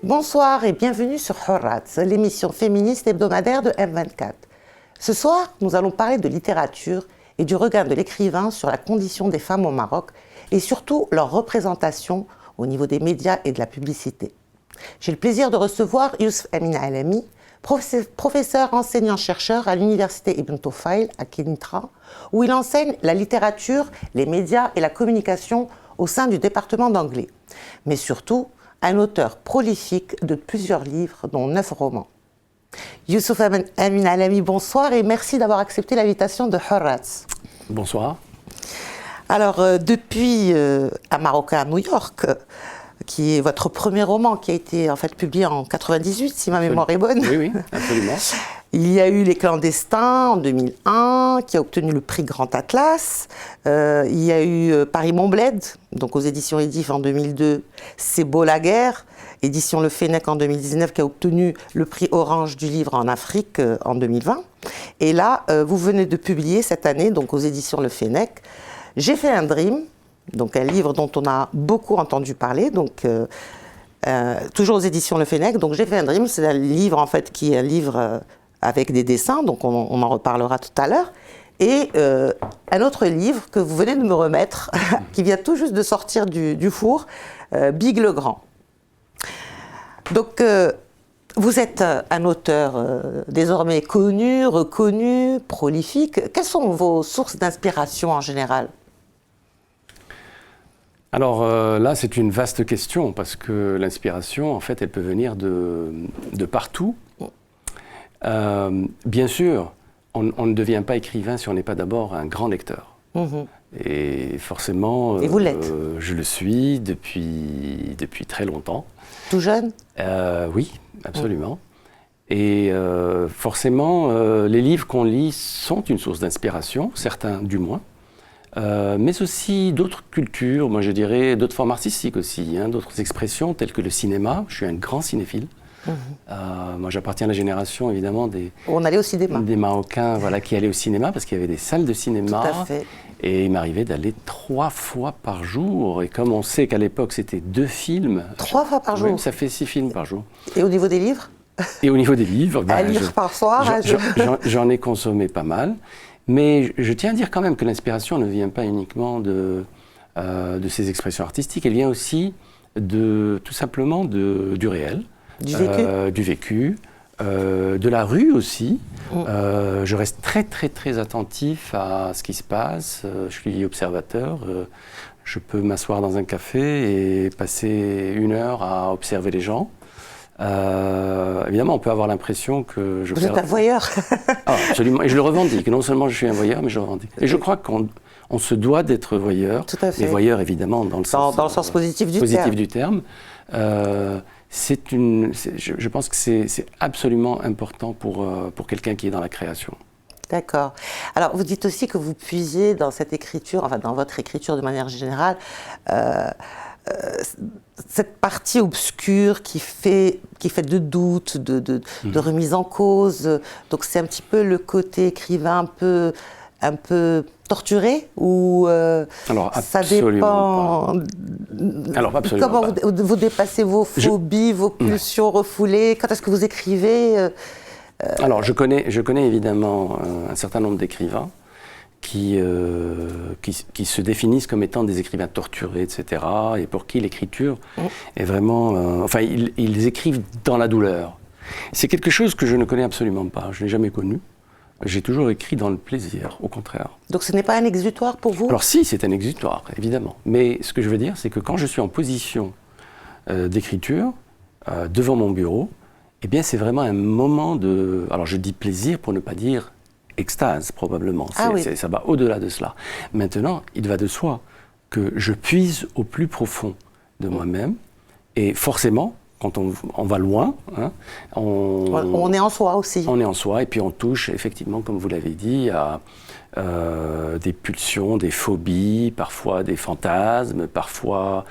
Bonsoir et bienvenue sur Horat, l'émission féministe hebdomadaire de M24. Ce soir, nous allons parler de littérature et du regard de l'écrivain sur la condition des femmes au Maroc et surtout leur représentation au niveau des médias et de la publicité. J'ai le plaisir de recevoir Yousef Amina Alami, professeur enseignant-chercheur à l'université Ibn Tufayl à Kenitra, où il enseigne la littérature, les médias et la communication au sein du département d'anglais. Mais surtout, un auteur prolifique de plusieurs livres, dont 9 romans. Yousef Amina Alami, bonsoir et merci d'avoir accepté l'invitation de Horat. Bonsoir. Alors, depuis Un Marocain à New York, qui est votre premier roman, qui a été en fait publié en 98, si ma mémoire est bonne. Oui, absolument. Il y a eu Les Clandestins en 2001, qui a obtenu le prix Grand Atlas. Il y a eu Paris-Montbled, donc aux éditions Edif en 2002. C'est beau la guerre, édition Le Fennec en 2019, qui a obtenu le prix Orange du livre en Afrique en 2020. Et là, vous venez de publier cette année, donc aux éditions Le Fennec, J'ai fait un dream, donc un livre dont on a beaucoup entendu parler, donc toujours aux éditions Le Fennec. Donc J'ai fait un dream, c'est un livre en fait qui est un livre avec des dessins, donc on en reparlera tout à l'heure. Et un autre livre que vous venez de me remettre, qui vient tout juste de sortir du four, Big le Grand. Donc vous êtes un auteur désormais connu, reconnu, prolifique. Quelles sont vos sources d'inspiration en général ? Alors là, c'est une vaste question, parce que l'inspiration, en fait, elle peut venir de partout. Bien sûr, on ne devient pas écrivain si on n'est pas d'abord un grand lecteur. Et forcément, et vous l'êtes. Je le suis depuis très longtemps. Tout jeune ? Oui, absolument. Et forcément, les livres qu'on lit sont une source d'inspiration, certains du moins. Mais aussi d'autres cultures, moi je dirais d'autres formes artistiques aussi, d'autres expressions telles que le cinéma. Je suis un grand cinéphile. Moi j'appartiens à la génération évidemment on allait au cinéma. Des Marocains qui allaient au cinéma parce qu'il y avait des salles de cinéma. Tout à fait. Et il m'arrivait d'aller 3 fois par jour. Et comme on sait qu'à l'époque c'était 2 films. 3 fois par jour. Oui, ça fait 6 films par jour. Et au niveau des livres ? Et au niveau des livres, un livre par soir. J'en ai consommé pas mal. Mais je tiens à dire quand même que l'inspiration ne vient pas uniquement de ces expressions artistiques, elle vient aussi tout simplement du réel, du vécu, de la rue aussi. Je reste très très très attentif à ce qui se passe, je suis observateur, je peux m'asseoir dans un café et passer 1 heure à observer les gens. Évidemment, on peut avoir l'impression que Vous êtes un voyeur. Absolument, et je le revendique. Non seulement je suis un voyeur, mais je le revendique. Et je crois qu'on se doit d'être voyeur. Tout à fait. Mais voyeur, évidemment, dans le sens positif du terme. Je pense que c'est absolument important pour quelqu'un qui est dans la création. D'accord. Alors, vous dites aussi que vous puisez dans cette écriture, enfin dans votre écriture de manière générale, cette partie obscure qui fait de doute, de remise en cause. Donc c'est un petit peu le côté écrivain un peu torturé ou Alors, ça dépend. Alors absolument. Comment vous dépassez vos phobies, vos pulsions refoulées ? Quand est-ce que vous écrivez Alors je connais évidemment un certain nombre d'écrivains qui se définissent comme étant des écrivains torturés, etc., et pour qui l'écriture est vraiment... ils écrivent dans la douleur. C'est quelque chose que je ne connais absolument pas, je ne l'ai jamais connu. J'ai toujours écrit dans le plaisir, au contraire. Donc ce n'est pas un exutoire pour vous ? Alors si, c'est un exutoire, évidemment. Mais ce que je veux dire, c'est que quand je suis en position d'écriture, devant mon bureau, eh bien c'est vraiment un moment de... Alors je dis plaisir pour ne pas dire... extase, probablement. Ça va au-delà de cela. Maintenant, il va de soi que je puise au plus profond de moi-même. Et forcément, quand on va loin, on est en soi aussi. On est en soi, et puis on touche, effectivement, comme vous l'avez dit, à des pulsions, des phobies, parfois des fantasmes, parfois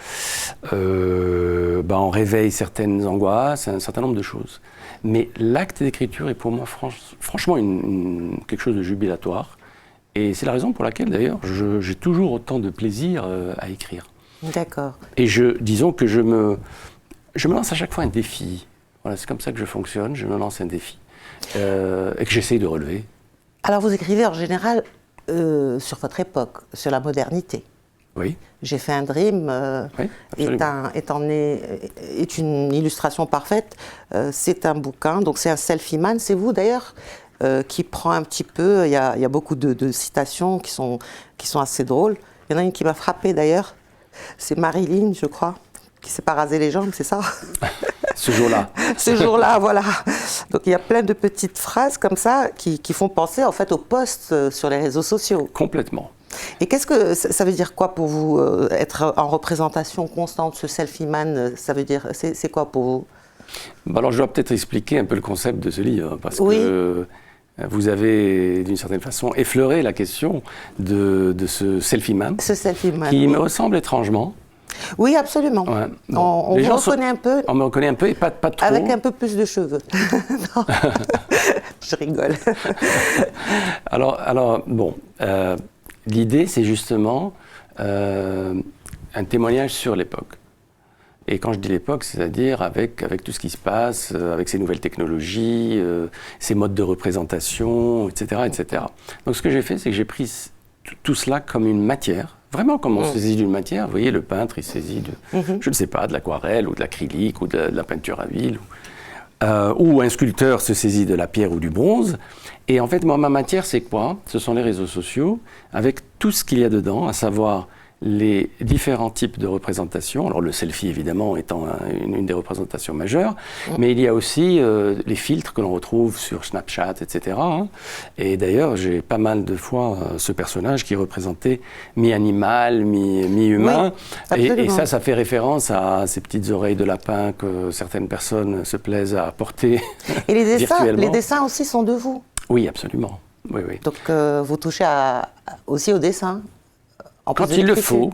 on réveille certaines angoisses, un certain nombre de choses. Mais l'acte d'écriture est pour moi franchement quelque chose de jubilatoire. Et c'est la raison pour laquelle, d'ailleurs, j'ai toujours autant de plaisir à écrire. D'accord. Et disons que je me Je me lance à chaque fois un défi. Voilà, c'est comme ça que je fonctionne, je me lance un défi et que j'essaye de relever. Alors vous écrivez en général sur votre époque, sur la modernité. Oui. J'ai fait un dream Oui, est une illustration parfaite. C'est un bouquin, donc c'est un selfie-man. C'est vous d'ailleurs qui prend un petit peu, il y a beaucoup de citations qui sont assez drôles. Il y en a une qui m'a frappée d'ailleurs, c'est Marilyn, je crois, qui s'est pas rasé les jambes, c'est ça? Ce jour-là. Ce jour-là, voilà. Donc il y a plein de petites phrases comme ça qui font penser en fait aux posts sur les réseaux sociaux. Complètement. Et qu'est-ce que ça veut dire quoi pour vous, être en représentation constante, ce selfie-man, ça veut dire, c'est quoi pour vous? Alors je dois peut-être expliquer un peu le concept de ce livre, parce Oui. que vous avez d'une certaine façon effleuré la question de ce selfie-man, Ce selfie-man. qui oui. me ressemble étrangement. Oui, absolument. Ouais, bon. On Les vous gens reconnaît un peu, On me reconnaît un peu et pas trop. avec un peu plus de cheveux. Non. Je rigole. Alors bon, l'idée c'est justement un témoignage sur l'époque. Et quand je dis l'époque, c'est-à-dire avec tout ce qui se passe, avec ces nouvelles technologies, ces modes de représentation, etc., etc. Donc ce que j'ai fait, c'est que j'ai pris tout cela comme une matière, vraiment comme on se saisit d'une matière. Vous voyez, le peintre, il saisit je ne sais pas, de l'aquarelle ou de l'acrylique ou de la peinture à huile. Ou un sculpteur se saisit de la pierre ou du bronze. Et en fait, moi, ma matière, c'est quoi? Ce sont les réseaux sociaux, avec tout ce qu'il y a dedans, à savoir les différents types de représentations. Alors le selfie, évidemment, étant une des représentations majeures, mais il y a aussi les filtres que l'on retrouve sur Snapchat, etc. hein. Et d'ailleurs, j'ai pas mal de fois ce personnage qui est représenté mi-animal, mi-humain. Oui, et ça fait référence à ces petites oreilles de lapin que certaines personnes se plaisent à porter Et les virtuellement. dessins aussi sont de vous. Oui, absolument. Oui, oui. Donc vous touchez aussi au dessin. Quand il le faut.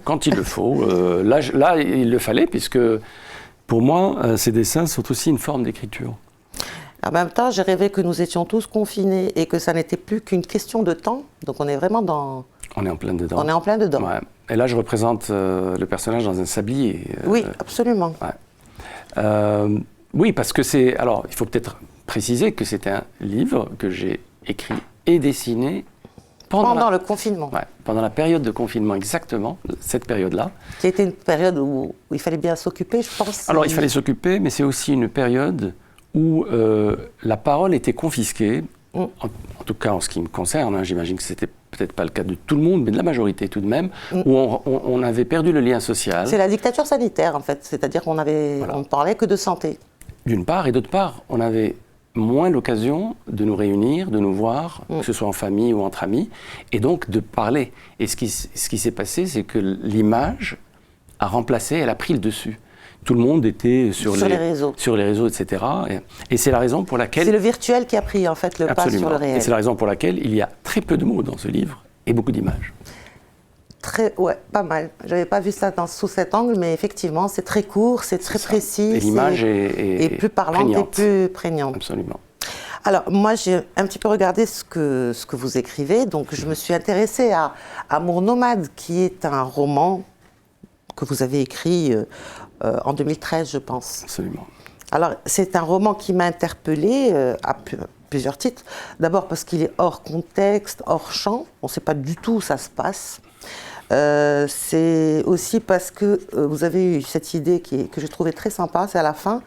Là, il le fallait, puisque pour moi, ces dessins sont aussi une forme d'écriture. En même temps, j'ai rêvé que nous étions tous confinés et que ça n'était plus qu'une question de temps. Donc on est vraiment dans... On est en plein dedans. On est en plein dedans. Ouais. Et là, je représente le personnage dans un sablier. Oui, absolument. Ouais. Oui, parce que c'est... Alors, il faut peut-être préciser que c'est un livre que j'ai écrit et dessiné pendant le confinement. Ouais, pendant la période de confinement, exactement, cette période-là. Qui était une période où il fallait bien s'occuper, je pense. Alors, il fallait s'occuper, mais c'est aussi une période où la parole était confisquée, en tout cas en ce qui me concerne, hein, j'imagine que c'était peut-être pas le cas de tout le monde, mais de la majorité tout de même, où on avait perdu le lien social. C'est la dictature sanitaire, en fait, c'est-à-dire qu'on ne parlait que de santé. D'une part, et d'autre part, on avait moins l'occasion de nous réunir, de nous voir, que ce soit en famille ou entre amis, et donc de parler. Et ce qui s'est passé, c'est que l'image a remplacé, elle a pris le dessus. Tout le monde était sur les réseaux, etc. Et c'est la raison pour laquelle... C'est le virtuel qui a pris, en fait, le pas sur le réel. Et c'est la raison pour laquelle il y a très peu de mots dans ce livre et beaucoup d'images. Ouais, pas mal. Je n'avais pas vu ça sous cet angle, mais effectivement, c'est très court, c'est très précis. Et l'image est plus parlante prégnante. et plus prégnante. Absolument. Alors, moi, j'ai un petit peu regardé ce que vous écrivez. Donc, je me suis intéressée à Amour nomade, qui est un roman que vous avez écrit en 2013, je pense. Absolument. Alors, c'est un roman qui m'a interpellée à plusieurs titres. D'abord parce qu'il est hors contexte, hors champ. On ne sait pas du tout où ça se passe. C'est aussi parce que vous avez eu cette idée que j'ai trouvée très sympa, c'est à la fin,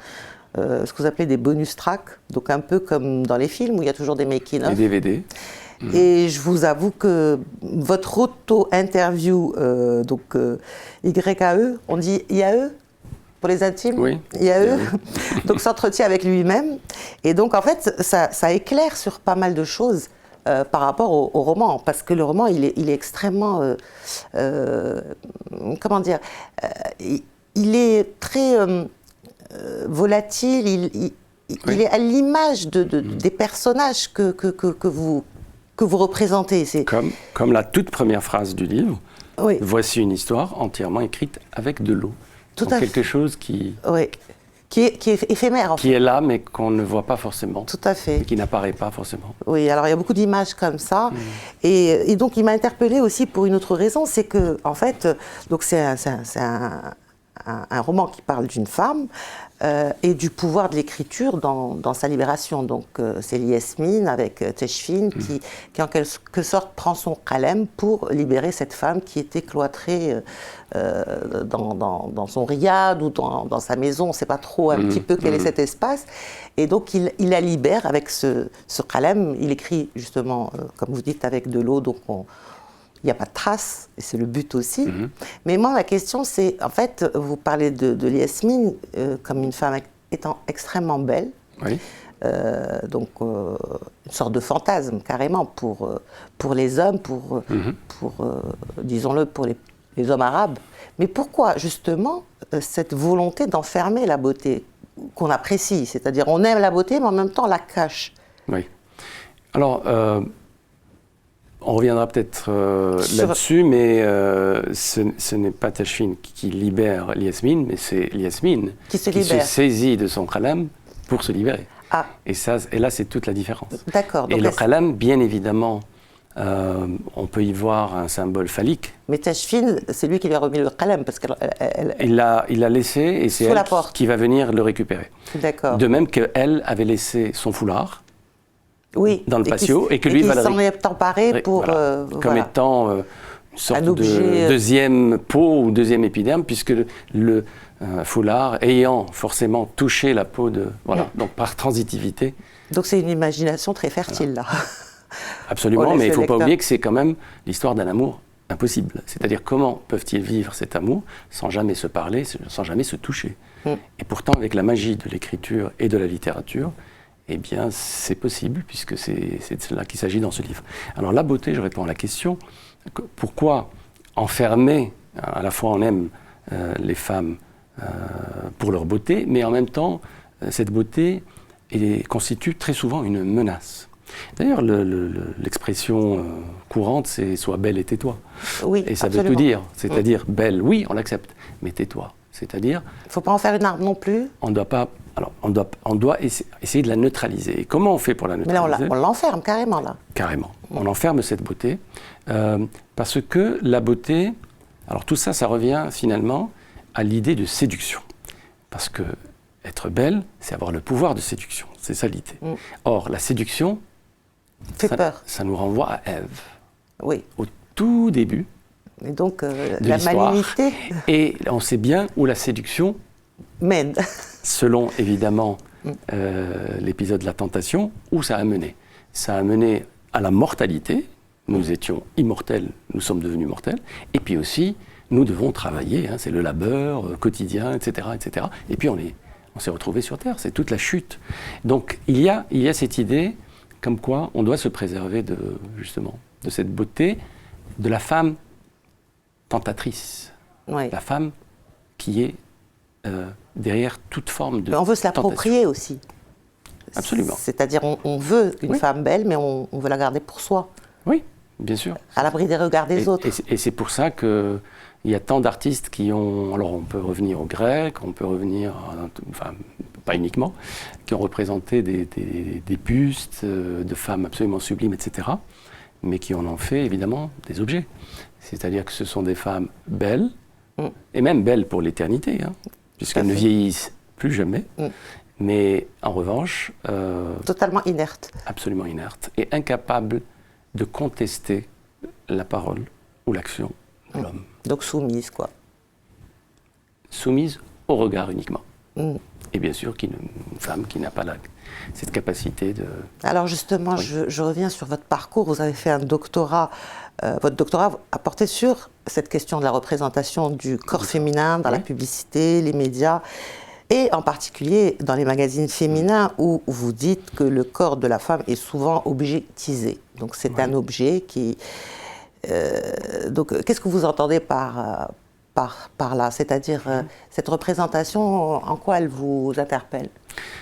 ce que vous appelez des bonus tracks, donc un peu comme dans les films où il y a toujours des making-of. Des DVD. Et je vous avoue que votre auto-interview, YAE, on dit IAE pour les intimes? Oui. IAE, donc s'entretient avec lui-même. Et donc en fait, ça éclaire sur pas mal de choses. Par rapport au roman, parce que le roman, il est extrêmement, comment dire, il est très volatile, il est à l'image des personnages que vous représentez. Comme la toute première phrase du livre, oui. Voici une histoire entièrement écrite avec de l'eau. Tout à fait. Quelque chose qui... Oui. Qui est éphémère, en fait. Qui est là, mais qu'on ne voit pas forcément. Tout à fait. Et qui n'apparaît pas forcément. Oui, alors il y a beaucoup d'images comme ça. Et donc, il m'a interpellée aussi pour une autre raison, c'est que, en fait, donc c'est un roman qui parle d'une femme et du pouvoir de l'écriture dans sa libération. Donc c'est Yasmine avec Teshfin qui en quelque sorte prend son qalem pour libérer cette femme qui était cloîtrée dans son riad ou dans sa maison. On ne sait pas trop un petit peu quel est cet espace. Et donc il la libère avec ce qalem. Il écrit justement, comme vous dites, avec de l'eau. Donc il n'y a pas de traces, et c'est le but aussi. Mais moi, ma question, c'est, en fait, vous parlez de Yasmine comme une femme étant extrêmement belle. Oui. Donc, une sorte de fantasme, carrément, pour les hommes, disons-le, pour les hommes arabes. Mais pourquoi, justement, cette volonté d'enfermer la beauté qu'on apprécie? C'est-à-dire, on aime la beauté, mais en même temps, on la cache. Oui. Alors, on reviendra peut-être là-dessus, mais ce n'est pas Teshfin qui libère Yasmine, mais c'est Yasmine qui se saisit de son qalem pour se libérer. Ah. Et là, c'est toute la différence. D'accord. Et le qalem, bien évidemment, on peut y voir un symbole phallique. Mais Teshfin, c'est lui qui lui a remis le qalem, parce qu'elle... Il l'a laissé, et c'est elle qui va venir le récupérer. D'accord. De même qu'elle avait laissé son foulard. Oui, dans le patio, et que lui va s'en est emparé pour... comme étant une sorte de deuxième peau ou deuxième épiderme, puisque le foulard ayant forcément touché la peau de... Voilà, donc par transitivité. Donc c'est une imagination très fertile, là. Absolument, mais il ne faut pas oublier que c'est quand même l'histoire d'un amour impossible. C'est-à-dire comment peuvent-ils vivre cet amour sans jamais se parler, sans jamais se toucher. Et pourtant, avec la magie de l'écriture et de la littérature, eh bien, c'est possible, puisque c'est de cela qu'il s'agit dans ce livre. Alors, la beauté, je réponds à la question, pourquoi enfermer, à la fois on aime les femmes pour leur beauté, mais en même temps, cette beauté constitue très souvent une menace. D'ailleurs, l'expression courante, c'est « sois belle et tais-toi ». Oui, et ça absolument. veut tout dire, c'est-à-dire belle, oui, on l'accepte, mais tais-toi. C'est-à-dire... Il ne faut pas en faire une arme non plus. On ne doit pas... Alors, on doit essayer de la neutraliser. Et comment on fait pour la neutraliser? Mais là, on l'enferme carrément, là. Carrément. On enferme cette beauté. Parce que la beauté... Alors, tout ça, ça revient finalement à l'idée de séduction. Parce que être belle, c'est avoir le pouvoir de séduction. C'est ça l'idée. Or, la séduction... fait peur. Ça nous renvoie à Ève. Oui. Au tout début. Et donc, la malignité... Et on sait bien où la séduction... mène. Selon, évidemment, l'épisode de la tentation, où ça a mené. Ça a mené à la mortalité. Nous étions immortels, nous sommes devenus mortels. Et puis aussi, nous devons travailler, c'est le labeur quotidien, etc., etc. Et puis on s'est retrouvés sur Terre, c'est toute la chute. Donc il y a cette idée comme quoi on doit se préserver justement de cette beauté de la femme tentatrice. Oui. La femme qui est derrière toute forme de... Mais on veut se l'approprier aussi. Absolument. C'est-à-dire on veut une femme belle, mais on veut la garder pour soi. Oui, bien sûr. À l'abri des regards des autres. Et c'est pour ça qu'il y a tant d'artistes qui ont... Alors on peut revenir aux Grecs, on peut revenir... Enfin, pas uniquement, qui ont représenté des bustes de femmes absolument sublimes, etc., mais qui en ont fait évidemment des objets. C'est-à-dire que ce sont des femmes belles, et même belles pour l'éternité, puisqu'elles ne vieillissent plus jamais, mais en revanche... totalement inertes. Absolument inertes, et incapables de contester la parole ou l'action de l'homme. Donc soumise, quoi. Soumise au regard uniquement. Et bien sûr, une femme qui n'a pas cette capacité de... Alors justement, je reviens sur votre parcours. Vous avez fait un doctorat. Votre doctorat a porté sur cette question de la représentation du corps féminin dans la publicité, les médias, et en particulier dans les magazines féminins où vous dites que le corps de la femme est souvent objectisé. Donc c'est un objet qui... donc qu'est-ce que vous entendez par là? C'est-à-dire cette représentation, en quoi elle vous interpelle?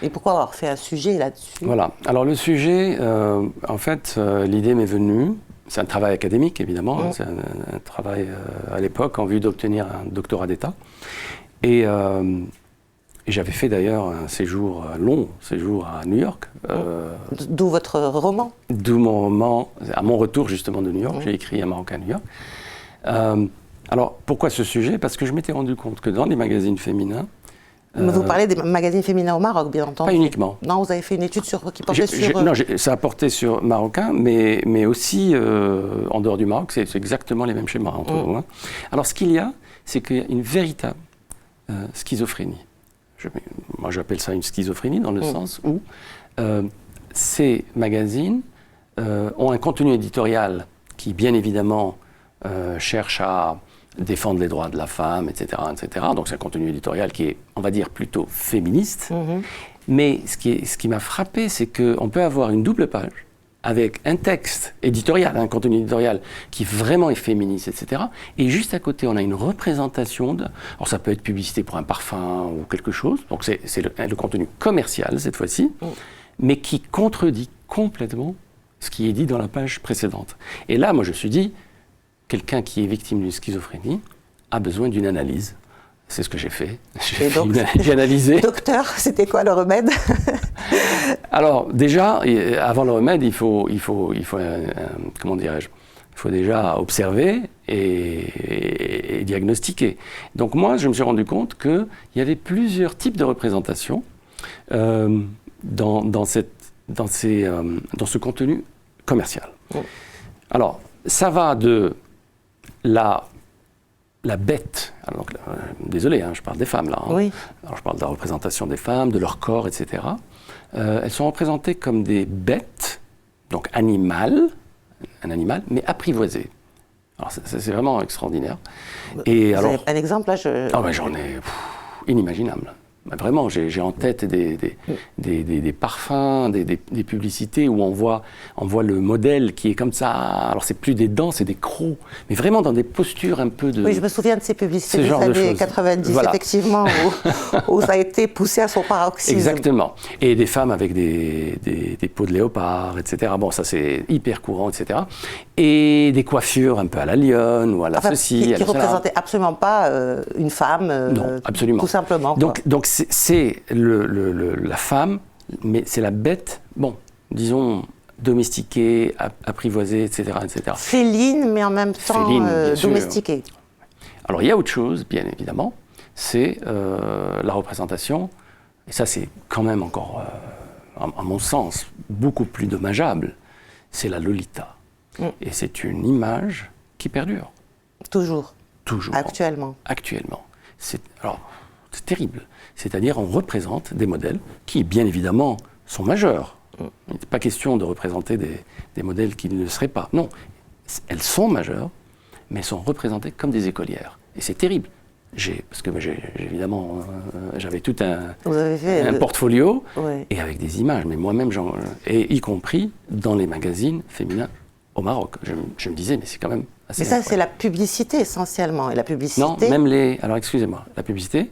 Et pourquoi avoir fait un sujet là-dessus? Voilà. Alors le sujet, en fait, l'idée m'est venue. C'est un travail académique, évidemment. C'est un travail à l'époque en vue d'obtenir un doctorat d'État. Et j'avais fait d'ailleurs un long séjour à New York. D'où votre roman? D'où mon roman, à mon retour justement de New York. J'ai écrit Un Marocain à New York. Alors, pourquoi ce sujet? Parce que je m'étais rendu compte que dans les magazines féminins... Vous parlez des magazines féminins au Maroc, bien entendu. Pas uniquement. Non, vous avez fait une étude qui portait sur... Non, ça a porté sur marocain, mais aussi en dehors du Maroc, c'est exactement les mêmes schémas entre nous. Hein. Alors, ce qu'il y a, c'est qu'il y a une véritable schizophrénie. Moi, j'appelle ça une schizophrénie dans le sens où ces magazines ont un contenu éditorial qui, bien évidemment, cherche à défendre les droits de la femme, etc., etc. Donc c'est un contenu éditorial qui est, on va dire, plutôt féministe. Mais ce qui m'a frappé, c'est qu'on peut avoir une double page avec un texte éditorial, un contenu éditorial qui vraiment est féministe, etc. Et juste à côté, on a une représentation alors ça peut être publicité pour un parfum ou quelque chose, donc c'est le contenu commercial cette fois-ci, mais qui contredit complètement ce qui est dit dans la page précédente. Et là, moi je me suis dit, quelqu'un qui est victime d'une schizophrénie a besoin d'une analyse. C'est ce que j'ai fait. J'ai analysé. Docteur, c'était quoi le remède? Alors déjà, avant le remède, il faut comment dirais-je? Il faut déjà observer et diagnostiquer. Donc moi, je me suis rendu compte qu'il y avait plusieurs types de représentations dans ce contenu commercial. Alors, ça va de la bête, alors, désolé, hein, je parle des femmes là, hein. Oui. Alors, je parle de la représentation des femmes, de leur corps, etc. Elles sont représentées comme des bêtes, donc un animal, mais apprivoisé. Alors c'est vraiment extraordinaire. Et vous alors, avez un exemple là j'en ai inimaginable. Vraiment, j'ai en tête des parfums, des publicités où on voit le modèle qui est comme ça. Alors, c'est plus des dents, c'est des crocs, mais vraiment dans des postures un peu de... Oui, je me souviens de ces publicités des années 90, voilà. Effectivement, où ça a été poussé à son paroxysme. Exactement. Et des femmes avec des peaux de léopard, etc. Bon, ça, c'est hyper courant, etc. Et des coiffures un peu à la lionne ou à la ceci, qui ne représentaient absolument pas une femme, non, absolument. Tout simplement. Donc c'est la femme, mais c'est la bête, bon, disons, domestiquée, apprivoisée, etc., etc. Féline, mais en même temps domestiquée. Alors il y a autre chose, bien évidemment, c'est la représentation, et ça c'est quand même encore, à mon sens, beaucoup plus dommageable, c'est la Lolita. Et c'est une image qui perdure. Toujours. Toujours. Actuellement. Actuellement. C'est terrible. C'est-à-dire, on représente des modèles qui, bien évidemment, sont majeurs. Il n'est pas question de représenter des modèles qui ne le seraient pas. Non, elles sont majeures, mais elles sont représentées comme des écolières. Et c'est terrible. Parce que évidemment, j'avais tout un portfolio, oui. Et avec des images, mais moi-même, et y compris dans les magazines féminins au Maroc. Je me disais, mais c'est quand même assez... Mais ça, c'est la publicité essentiellement. Et la publicité... Non, même alors excusez-moi, la publicité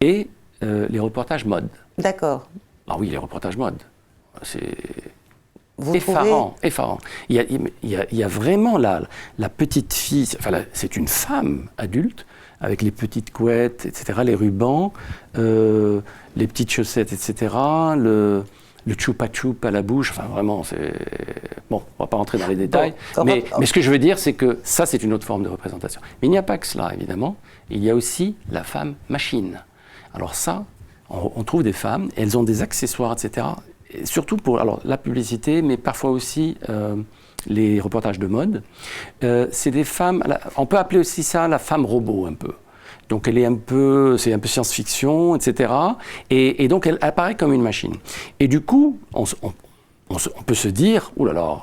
et les reportages mode. D'accord. Ah oui, les reportages mode, c'est Vous effarant. Il y a vraiment la petite fille, enfin c'est une femme adulte, avec les petites couettes, etc., les rubans, les petites chaussettes, etc., le choupa-choup à la bouche, enfin vraiment, c'est... Bon, on ne va pas rentrer dans les détails, mais ce que je veux dire, c'est que ça, c'est une autre forme de représentation. Mais il n'y a pas que cela, évidemment, il y a aussi la femme machine. Alors ça, on trouve des femmes, elles ont des accessoires, etc., et surtout pour la publicité, mais parfois aussi les reportages de mode. C'est des femmes, on peut appeler aussi ça la femme robot, un peu. Donc c'est un peu science-fiction, etc. Et donc elle apparaît comme une machine. Et du coup, on peut se dire, oh là là,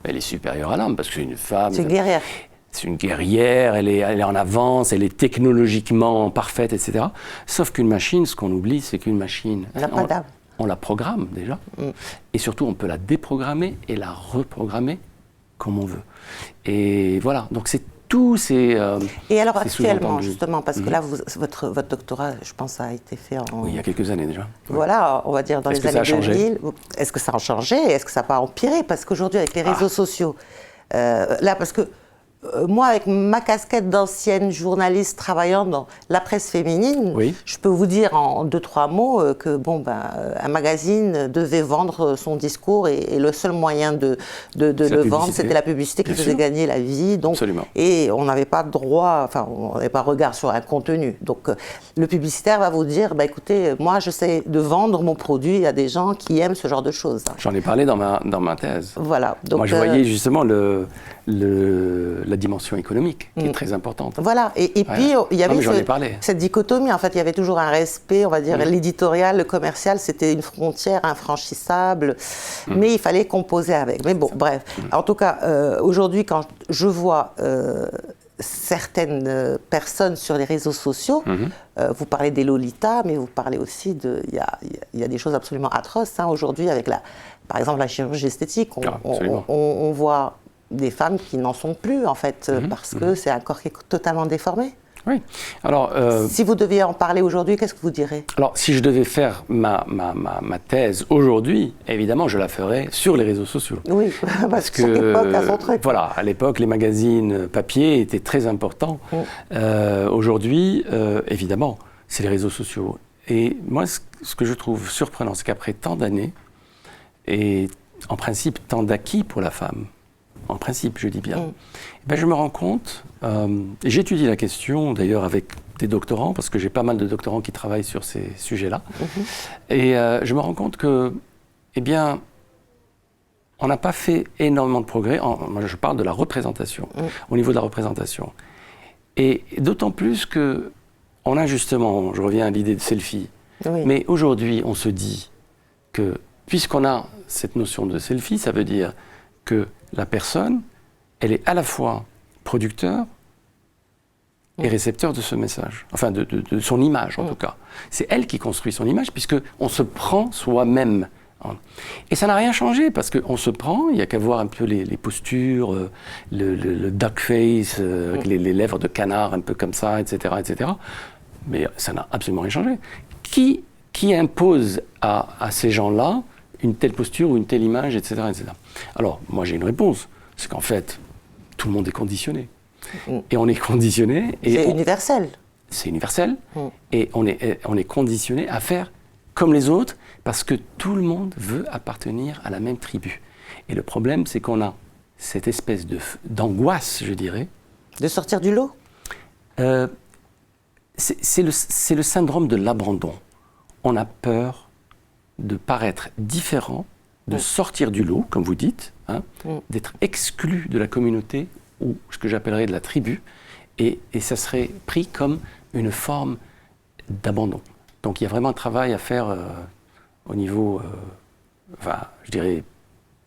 elle est supérieure à l'homme, parce que c'est une femme. C'est une guerrière. C'est une guerrière, elle est en avance, elle est technologiquement parfaite, etc. Sauf qu'une machine, ce qu'on oublie, c'est qu'une machine, on la programme déjà. Et surtout, on peut la déprogrammer et la reprogrammer comme on veut. Et voilà, donc c'est tous ces... et alors actuellement, justement, parce que là, votre doctorat, je pense, a été fait en... Oui, il y a quelques années déjà. Voilà, on va dire dans les années 2000. Est-ce que ça a changé? Est-ce que ça n'a pas empiré? Parce qu'aujourd'hui, avec les réseaux sociaux, là, parce que moi, avec ma casquette d'ancienne journaliste travaillant dans la presse féminine, Oui. je peux vous dire en 2-3 mots que un magazine devait vendre son discours et le seul moyen de le vendre, c'était la publicité qui Bien faisait sûr. gagner la vie. Donc, Absolument. et on n'avait pas droit, enfin, on n'avait pas regard sur un contenu. Donc, le publicitaire va vous dire, écoutez, moi, j'essaie de vendre mon produit à des gens qui aiment ce genre de choses. J'en ai parlé dans ma thèse. Voilà. Donc, moi, je voyais justement la dimension économique, qui est très importante. Voilà, et puis il y avait cette dichotomie, en fait, il y avait toujours un respect, on va dire, l'éditorial, le commercial, c'était une frontière infranchissable, mais il fallait composer avec. Mais bon, bref, en tout cas, aujourd'hui, quand je vois certaines personnes sur les réseaux sociaux, vous parlez des Lolita, mais vous parlez aussi il y a des choses absolument atroces, hein, aujourd'hui, avec par exemple la chirurgie esthétique, on voit des femmes qui n'en sont plus, en fait, parce que c'est un corps qui est totalement déformé. Oui. Alors, si vous deviez en parler aujourd'hui, qu'est-ce que vous direz? Alors, si je devais faire ma thèse aujourd'hui, évidemment, je la ferais sur les réseaux sociaux. Oui, parce que chaque époque a son truc. Voilà, à l'époque, les magazines papier étaient très importants. Aujourd'hui, évidemment, c'est les réseaux sociaux. Et moi, ce que je trouve surprenant, c'est qu'après tant d'années, et en principe tant d'acquis pour la femme, en principe, je dis bien, je me rends compte, et j'étudie la question d'ailleurs avec des doctorants, parce que j'ai pas mal de doctorants qui travaillent sur ces sujets-là, et je me rends compte que, on n'a pas fait énormément de progrès, moi je parle de la représentation, au niveau de la représentation. Et d'autant plus que, on a justement, je reviens à l'idée de selfie, mais aujourd'hui on se dit que, puisqu'on a cette notion de selfie, ça veut dire que la personne, elle est à la fois producteur et récepteur de ce message, enfin de son image en tout cas. C'est elle qui construit son image puisqu'on se prend soi-même. Et ça n'a rien changé parce qu'on se prend, il n'y a qu'à voir un peu les postures, le duck face, avec les lèvres de canard un peu comme ça, etc. etc. Mais ça n'a absolument rien changé. Qui impose à ces gens-là une telle posture ou une telle image, etc. etc. Alors, moi j'ai une réponse, c'est qu'en fait, tout le monde est conditionné. Et on est conditionné... C'est universel. C'est universel. Et on est conditionné à faire comme les autres, parce que tout le monde veut appartenir à la même tribu. Et le problème, c'est qu'on a cette espèce d'angoisse, je dirais. De sortir du lot? C'est le syndrome de l'abandon. On a peur de paraître différent, de sortir du lot, comme vous dites, d'être exclu de la communauté, ou ce que j'appellerais de la tribu, et ça serait pris comme une forme d'abandon. Donc il y a vraiment un travail à faire au niveau, je dirais,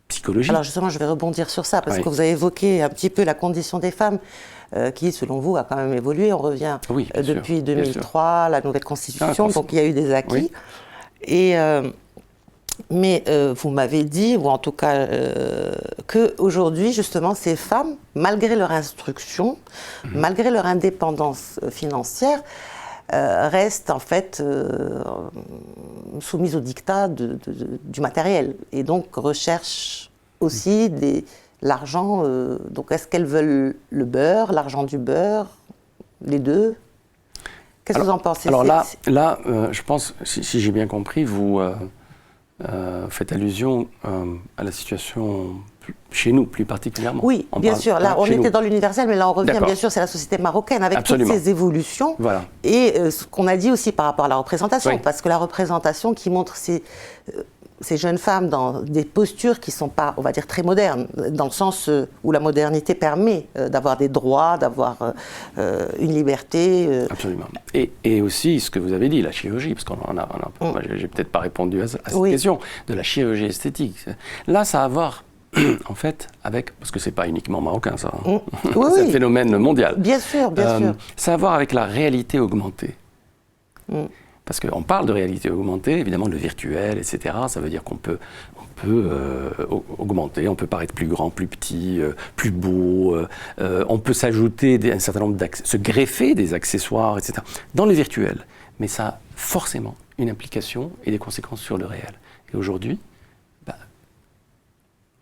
psychologique. Alors justement, je vais rebondir sur ça, parce que vous avez évoqué un petit peu la condition des femmes, qui, selon vous, a quand même évolué. On revient depuis 2003, la nouvelle Constitution, donc il y a eu des acquis. Mais vous m'avez dit, ou en tout cas, qu'aujourd'hui, justement, ces femmes, malgré leur instruction, malgré leur indépendance financière, restent en fait soumises au diktat du matériel. Et donc recherchent aussi l'argent. Donc est-ce qu'elles veulent le beurre, l'argent du beurre, les deux? Qu'est-ce que vous en pensez? Alors là, je pense, si j'ai bien compris, vous faites allusion à la situation chez nous, plus particulièrement. Oui, bien sûr. Là, on était dans l'universel, mais là, on revient, bien sûr, c'est la société marocaine, avec toutes ces évolutions. Voilà. Et ce qu'on a dit aussi par rapport à la représentation, parce que la représentation qui montre ces jeunes femmes dans des postures qui ne sont pas, on va dire, très modernes, dans le sens où la modernité permet d'avoir des droits, d'avoir une liberté. Absolument. Et aussi, ce que vous avez dit, la chirurgie, parce j'ai peut-être pas répondu à cette question, de la chirurgie esthétique. Là, ça a à voir, en fait, parce que c'est pas uniquement marocain, ça. C'est un phénomène mondial. Bien sûr, bien sûr. Ça a à voir avec la réalité augmentée. Parce qu'on parle de réalité augmentée, évidemment, le virtuel, etc. Ça veut dire qu'on peut augmenter, on peut paraître plus grand, plus petit, plus beau. On peut s'ajouter un certain nombre se greffer des accessoires, etc. dans le virtuel. Mais ça a forcément une implication et des conséquences sur le réel. Et aujourd'hui,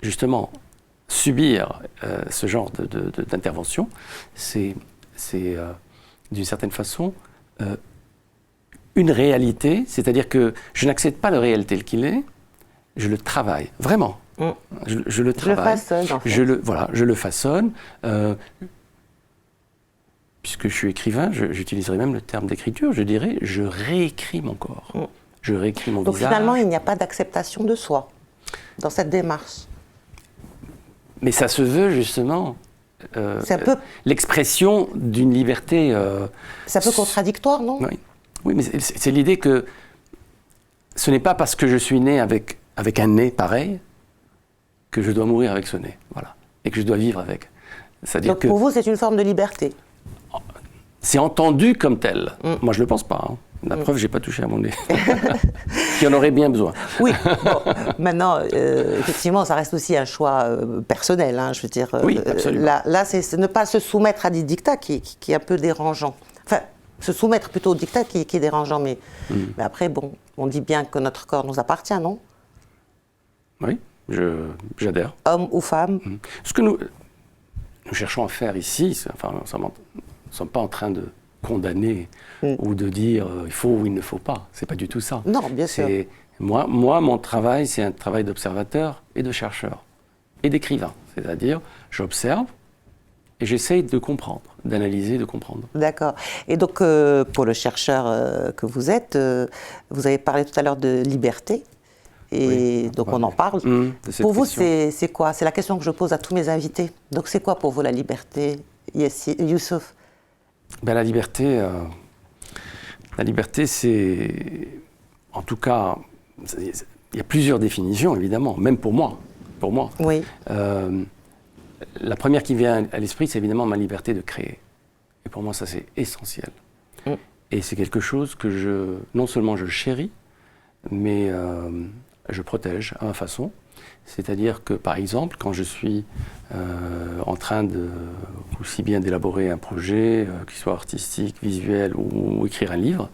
justement, subir ce genre d'intervention, c'est d'une certaine façon une réalité, c'est-à-dire que je n'accepte pas le réel tel qu'il est, je le travaille, vraiment. Je le travaille. Je le façonne, en fait. Je le façonne. Puisque je suis écrivain, j'utiliserai même le terme d'écriture, je dirais, je réécris mon corps. Je réécris mon Donc visage. finalement, il n'y a pas d'acceptation de soi dans cette démarche. Mais ça se veut justement l'expression d'une liberté. C'est un peu contradictoire, non? Oui, mais c'est l'idée que ce n'est pas parce que je suis né avec un nez pareil que je dois mourir avec ce nez, voilà, et que je dois vivre avec. Donc pour vous, c'est une forme de liberté? C'est entendu comme tel. Moi, je ne le pense pas. Hein. La preuve, je n'ai pas touché à mon nez. Qui en aurait bien besoin. Oui, bon, maintenant, effectivement, ça reste aussi un choix personnel. Hein, je veux dire, oui, absolument. Là, c'est ne pas se soumettre à des dictats qui est un peu dérangeant. Enfin, se soumettre plutôt aux dictats qui est dérangeant. Mais après, bon, on dit bien que notre corps nous appartient, non? Oui, j'adhère. Homme ou femme. Ce que nous cherchons à faire ici, enfin, nous ne sommes pas en train de condamner ou de dire il faut ou il ne faut pas. C'est pas du tout ça. Non, bien sûr. Moi, mon travail, c'est un travail d'observateur et de chercheur et d'écrivain. C'est-à-dire, j'observe et j'essaye de comprendre, d'analyser, de comprendre. D'accord. Et donc, pour le chercheur que vous êtes, vous avez parlé tout à l'heure de liberté. Et oui, donc on en parle. Pour vous, c'est quoi? C'est la question que je pose à tous mes invités. Donc c'est quoi pour vous la liberté, Youssouf? Ben, la liberté, c'est, en tout cas, il y a plusieurs définitions, évidemment, même pour moi. Oui. La première qui vient à l'esprit, c'est évidemment ma liberté de créer. Et pour moi, ça, c'est essentiel. Et c'est quelque chose que non seulement je chéris, mais je protège à ma façon. C'est-à-dire que, par exemple, quand je suis en train aussi bien d'élaborer un projet, qu'il soit artistique, visuel ou écrire un livre,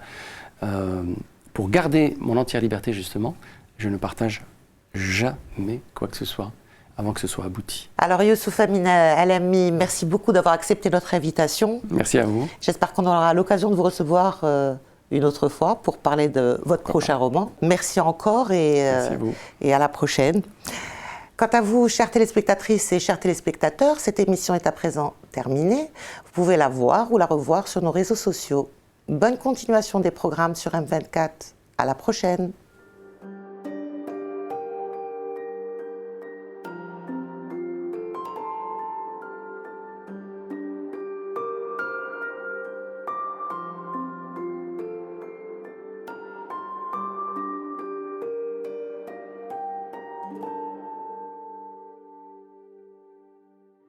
pour garder mon entière liberté, justement, je ne partage jamais quoi que ce soit avant que ce soit abouti. Alors, Youssouf Amin El-Ammi, merci beaucoup d'avoir accepté notre invitation. Merci à vous. J'espère qu'on aura l'occasion de vous recevoir une autre fois pour parler de votre prochain roman. Merci encore et à la prochaine. Quant à vous, chères téléspectatrices et chers téléspectateurs, cette émission est à présent terminée. Vous pouvez la voir ou la revoir sur nos réseaux sociaux. Bonne continuation des programmes sur M24. À la prochaine.